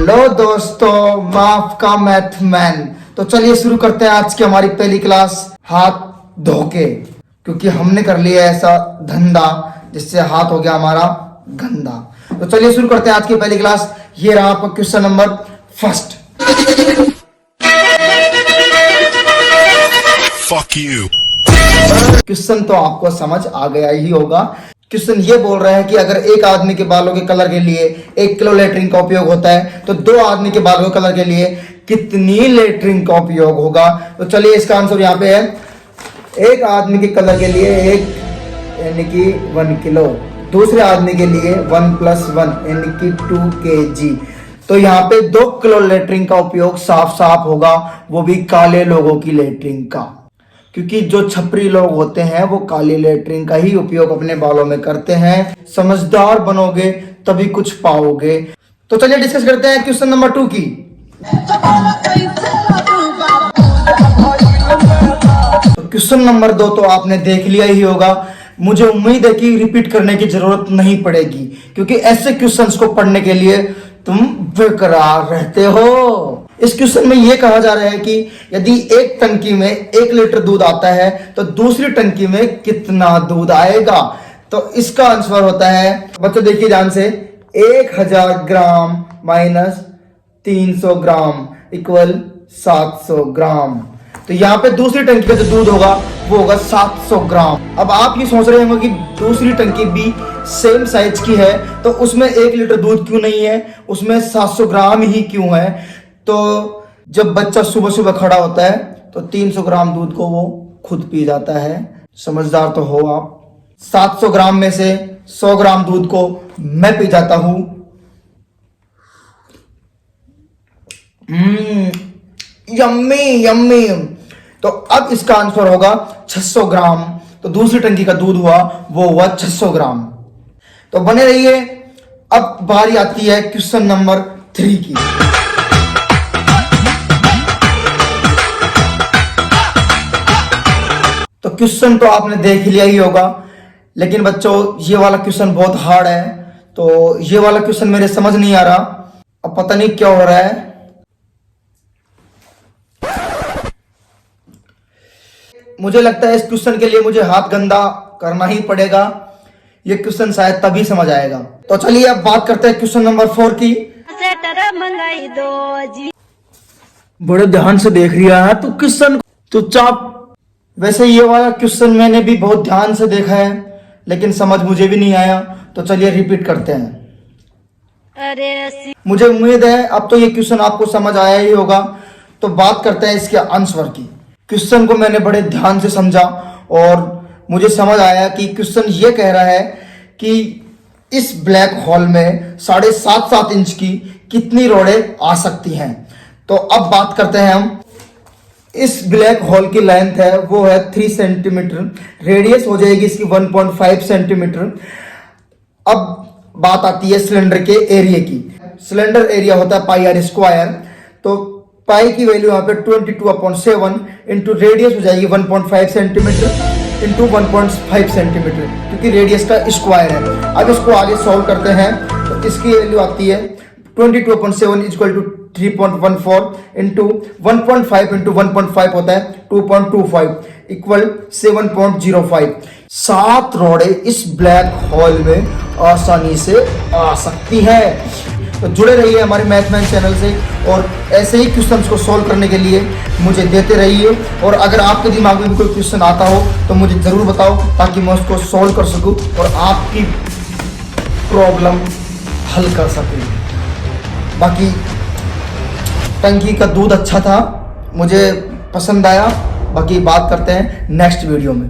Hello दोस्तों, माफ का मैथमैन। तो चलिए शुरू करते हैं आज की हमारी पहली क्लास हाथ धो के, क्योंकि हमने कर लिया ऐसा धंधा जिससे हाथ हो गया हमारा गंदा। तो चलिए शुरू करते हैं आज की पहली क्लास। ये रहा आपका question number first. Fuck you. Question तो आपको समझ आ गया ही होगा। क्वेश्चन ये बोल रहा है कि अगर एक आदमी के बालों के कलर के लिए 1 किलो लेटरिन का उपयोग होता है तो 2 आदमी के बालों के कलर के लिए कितनी लेटरिन का उपयोग होगा। तो चलिए इसका आंसर यहाँ पे है, एक आदमी के कलर के लिए 1 यानी कि 1 किलो, दूसरे आदमी के लिए 1 + 1 यानी कि 2 kg। तो यहाँ पे 2 किलो लेटरिन का उपयोग साफ साफ होगा, वो भी काले लोगों की लेटरिन का, क्योंकि जो छपरी लोग होते हैं वो काली लेटरिन का ही उपयोग अपने बालों में करते हैं। समझदार बनोगे तभी कुछ पाओगे। तो चलिए डिस्कस करते हैं क्वेश्चन नंबर 2 की। तो क्वेश्चन नंबर 2 तो आपने देख लिया ही होगा। मुझे उम्मीद है कि रिपीट करने की जरूरत नहीं पड़ेगी, क्योंकि ऐसे क्वेश्चंस को पढ़ने के लिए तुम बेकरार रहते हो। इस क्वेश्चन में यह कहा जा रहा है कि यदि एक टंकी में 1 लीटर दूध आता है तो दूसरी टंकी में कितना दूध आएगा। तो इसका आंसर होता है, बच्चों देखिए ध्यान से, 1000 ग्राम माइनस 300 ग्राम इक्वल 700 ग्राम। तो यहाँ पे दूसरी टंकी का जो दूध होगा वो होगा 700 ग्राम। अब आप ये सोच रहे होंगे कि दूसरी टंकी भी सेम साइज की है तो उसमें 1 लीटर दूध क्यों नहीं है, उसमें 700 ग्राम ही क्यों है। तो जब बच्चा सुबह सुबह खड़ा होता है तो 300 ग्राम दूध को वो खुद पी जाता है। समझदार तो हो आप। 700 ग्राम में से 100 ग्राम दूध को मैं पी जाता हूं। Yummy yummy. तो अब इसका आंसर होगा 600 ग्राम। तो दूसरी टंकी का दूध हुआ वो हुआ 600 ग्राम। तो बने रहिए। अब बारी आती है क्वेश्चन नंबर 3 की। तो क्वेश्चन तो आपने देख लिया ही होगा, लेकिन बच्चों ये वाला क्वेश्चन बहुत हार्ड है। तो ये वाला क्वेश्चन मेरे समझ नहीं आ रहा, अब पता नहीं क्या हो रहा है। मुझे लगता है इस क्वेश्चन के लिए मुझे हाथ गंदा करना ही पड़ेगा। ये क्वेश्चन शायद तभी समझ आएगा। तो चलिए अब बात करते हैं क्वेश्चन नंबर 4 की। बड़े ध्यान से देख रिया है तू क्वेश्चन, चुपचाप। वैसे ये वाला क्वेश्चन मैंने भी बहुत ध्यान से देखा है, लेकिन समझ मुझे भी नहीं आया। तो चलिए रिपीट करते हैं। मुझे उम्मीद है अब तो ये क्वेश्चन आपको समझ आया ही होगा। तो बात करते हैं इसके आंसर की। क्वेश्चन को मैंने बड़े ध्यान से समझा और मुझे समझ आया कि क्वेश्चन ये कह रहा है कि इस ब्लैक होल में 7.5 इंच की कितनी रॉडें आ सकती हैं। तो अब बात करते हैं हम। इस ब्लैक होल की लेंथ है वो है 3 सेंटीमीटर, रेडियस हो जाएगी इसकी 1.5 सेंटीमीटर। अब बात आती है सिलेंडर के एरिया की। सिलेंडर एरिया होता है πr²। तो पाई की वैल्यू यहाँ पे 22/7 इंटू रेडियस हो जाएगी 1.5 सेंटीमीटर इंटू 1.5 सेंटीमीटर, क्योंकि रेडियस का स्क्वायर है। अब इसको आगे सॉल्व करते हैं तो इसकी वैल्यू आती है 22/7 इक्वल टू 3.14 इंटू 1.5 इंटू 1.5 होता है 2.25 इक्वल 7.05। 7 रॉडें इस ब्लैक होल में आसानी से आ सकती है। तो जुड़े रहिए हमारे मैथमैन चैनल से और ऐसे ही क्वेश्चंस को सॉल्व करने के लिए मुझे देते रहिए। और अगर आपके दिमाग में भी कोई क्वेश्चन आता हो तो मुझे ज़रूर बताओ, ताकि मैं उसको सॉल्व कर सकूं और आपकी प्रॉब्लम हल कर सकूं। बाकी टंकी का दूध अच्छा था, मुझे पसंद आया। बाकी बात करते हैं नेक्स्ट वीडियो में।